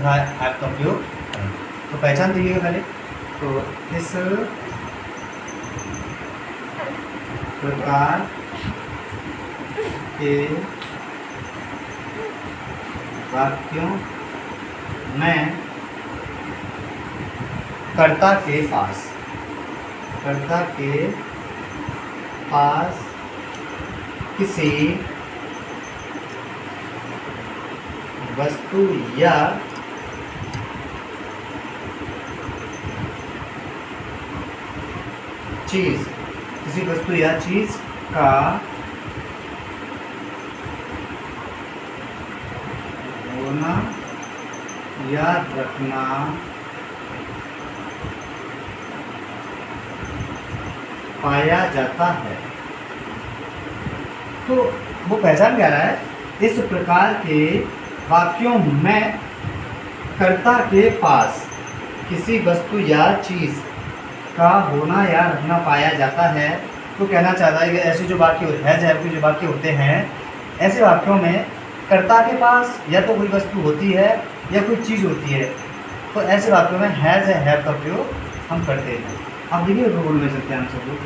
तथा हैव का उपयोग करेंगे। तो पहचान देखिएगा पहले। तो इस प्रकार के वाक्यों में कर्ता के पास किसी वस्तु या चीज़ का होना या रखना पाया जाता है। तो वो पहचान क्या रहा है, इस प्रकार के वाक्यों में कर्ता के पास किसी वस्तु या चीज़ का होना या रखना पाया जाता है। तो कहना चाहता है कि ऐसे जो वाक्य है जो वाक्य होते हैं, ऐसे वाक्यों में कर्ता के पास या तो कोई वस्तु होती है या कोई चीज़ होती है। तो ऐसे वाक्यों में हैज़ है हैव का प्रयोग हम करते हैं। अब देखिए रूल में चलते हैं हम सब लोग,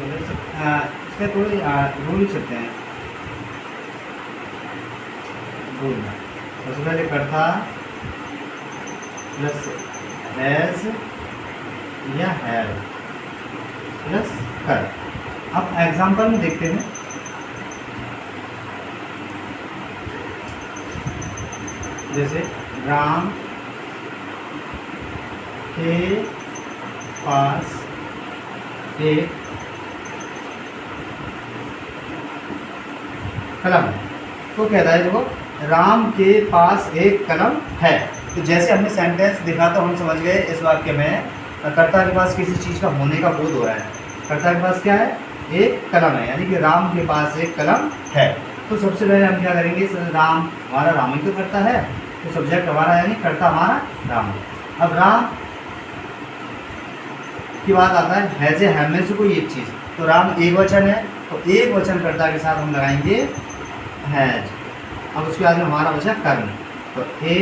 इसके थोड़े रूल चलते हैं। रूल में सबसे पहले कर्ता प्लस हैज़ या हैव प्लस कर। अब एग्जाम्पल में देखते हैं। जैसे राम के पास एक कलम है। तो कहता है देखो, राम के पास एक कलम है। तो जैसे हमने सेंटेंस देखा तो हम समझ गए इस वाक्य में कर्ता के पास किसी चीज़ का होने का बोध हो रहा है। कर्ता के पास क्या है, एक कलम है, यानी कि राम के पास एक कलम है। तो सबसे पहले हम क्या करेंगे, राम हमारा राम ही तो करता है, तो सब्जेक्ट हमारा यानी कर्ता हमारा राम है। अब राम की बात आता है हैज़ ए हैव में से कोई एक चीज़। तो राम एक वचन है, तो एक वचन कर्ता के साथ हम लगाएंगे हैज। अब उसके बाद में हमारा बचा कर्म, तो a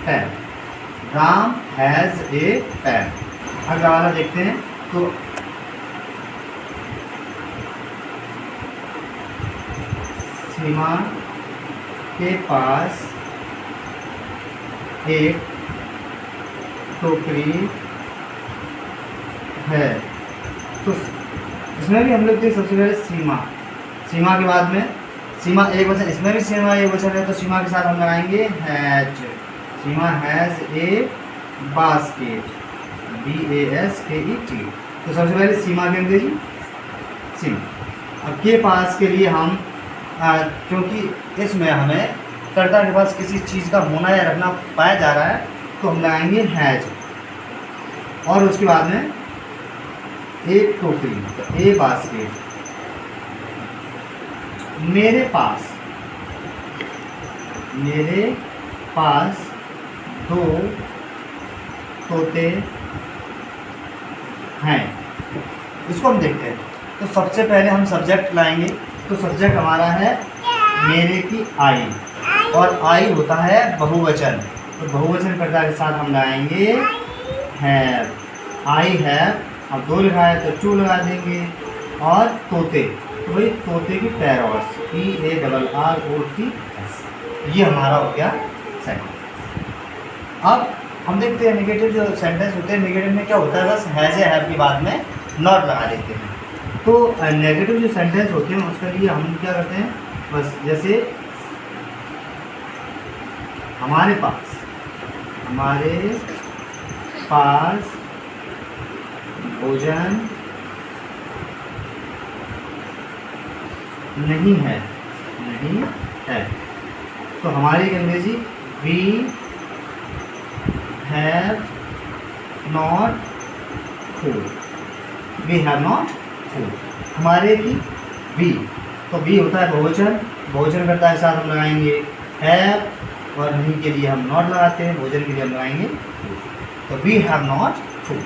pen, Ram has a pen. अगला वाला देखते हैं। तो सीमा के पास एक टोकरी है। तो इसमें भी हम लोग थे सबसे पहले सीमा के बाद में सीमा एक वचन, इसमें भी सीमा एक वचन है, तो सीमा के साथ हम लगाएंगे has. Seema has a basket, BASKET। तो सबसे पहले सीमा के अंग्रेजी सीमा। अब के पास के लिए हम क्योंकि इसमें हमें कर्ता के पास किसी चीज़ का होना या रखना पाया जा रहा है, तो हम लगाएंगे हैज। और उसके बाद में एक टोकरी, तो ए बास्केट। मेरे पास दो तोते हैं। इसको हम देखते हैं। तो सबसे पहले हम सब्जेक्ट लाएंगे। तो सब्जेक्ट हमारा है मेरे की आई, और आई होता है बहुवचन। तो बहुवचन कर्ता के साथ हम लगाएंगे हैव। आई हैव, अब दो लिखा है तो टू लगा देंगे। और तोते, तो भाई तोते की पैरॉट्स, PARROTS। ये हमारा हो गया सेंटेंस। अब हम देखते हैं नेगेटिव जो सेंटेंस होते हैं, नेगेटिव में क्या होता है, बस हैज़ या हैव की बाद में नॉट लगा देते हैं। तो नेगेटिव जो सेंटेंस होते हैं उसके लिए हम क्या करते हैं, बस जैसे हमारे पास भोजन नहीं है, तो हमारी अंग्रेजी वी हैव नॉट फूड, हमारे की वी, तो वी होता है बहुवचन करता है साथ हम लगाएंगे हैव, और नहीं के लिए हम नॉट लगाते हैं, भोजन के लिए हम लगाएंगे फूड। तो वी हैव नॉट फूड।